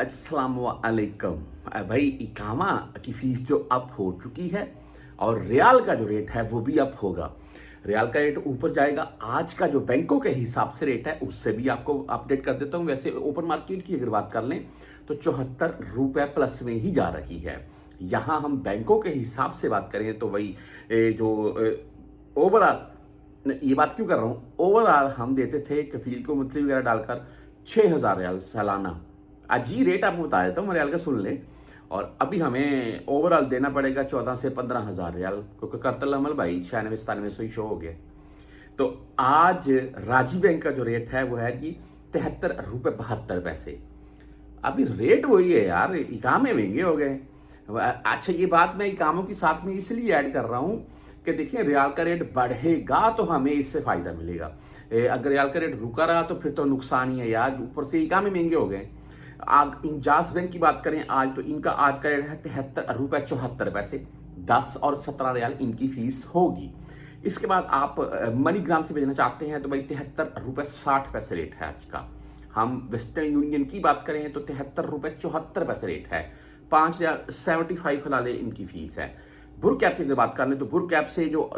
अस्सलामुअलैकुम। भाई इकामा की फ़ीस जो अप हो चुकी है और रियाल का जो रेट है वो भी अप होगा। रियाल का रेट ऊपर जाएगा। आज का जो बैंकों के हिसाब से रेट है उससे भी आपको अपडेट कर देता हूँ। वैसे ओपन मार्केट की अगर बात कर लें तो 74 रुपये प्लस में ही जा रही है। यहाँ हम बैंकों के हिसाब से बात करें तो वही जो ओवरऑल, ये बात क्यों कर रहा हूँ, ओवरऑल हम देते थे कफील को मंथली वगैरह डालकर 6,000 रियाल सालाना। आज ही रेट आपको बता देता हूँ रियाल का, सुन लें। और अभी हमें ओवरऑल देना पड़ेगा 14 से 15,000 रियाल, क्योंकि करतल अमल भाई 96-97 ही शो हो गया। तो आज राजी बैंक का जो रेट है वो है कि 73 रुपये 72 पैसे। अभी रेट वही है यार, इकामे महंगे हो गए। अच्छा, ये बात मैं इकामों के साथ में इसलिए ऐड कर रहा हूँ कि देखिए रियाल का रेट बढ़ेगा तो हमें इससे फायदा मिलेगा। अगर रियाल का रेट रुका रहा तो फिर तो नुकसान ही है यार, ऊपर से इकामे महंगे हो गए। आग इंजाज बैंक की बात करें आज तो इनका आज का रेट है 73 रुपये 74 पैसे। 10 और 17 रियाल इनकी फीस होगी। इसके बाद आप मनीग्राम से भेजना चाहते हैं तो भाई 73 रुपये 60 पैसे रेट है आज का। हम वेस्टर्न यूनियन की बात करें तो 73 रुपये 74 पैसे रेट है। 5 रियाल 75 हलाले इनकी फीस है। बुर कैप की अगर बात कर लें तो बुर कैप से जो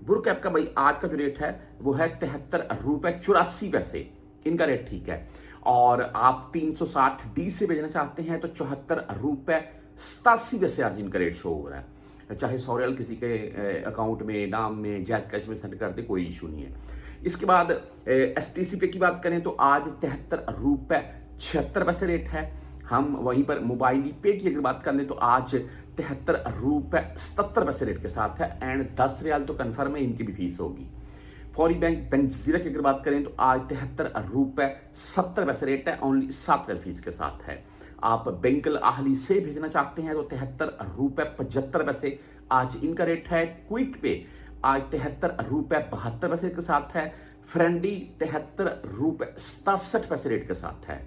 बुर कैप का भाई आज का जो रेट है वो है 73 रुपये 84 पैसे। इनका रेट ठीक है। और आप 360 डी से भेजना चाहते हैं तो 74 रुपये 87 पैसे आज इनका रेट शो हो रहा है। चाहे 100 रियाल किसी के अकाउंट में, नाम में, जैज कैश में सेंड कर दे, कोई इशू नहीं है। इसके बाद STC पे की बात करें तो आज 73 रुपये 76 पैसे रेट है। हम वहीं पर मोबाइल पे की अगर बात कर लें तो आज 73 रुपये 77 पैसे रेट के साथ है। एंड 10 रियाल तो कन्फर्म है इनकी भी फीस होगी। फौरी बैंक जजीरा की अगर बात करें तो आज 73 रुपये 70 पैसे रेट है, ओनली 7 रियाल फीस के साथ है। आप बैंकल आहली से भेजना चाहते हैं तो 73 रुपये 75 पैसे आज इनका रेट है। क्विक पे आज 73 रुपये 72 पैसे के साथ है। फ्रेंडी 73 रुपये 67 पैसे रेट के साथ है।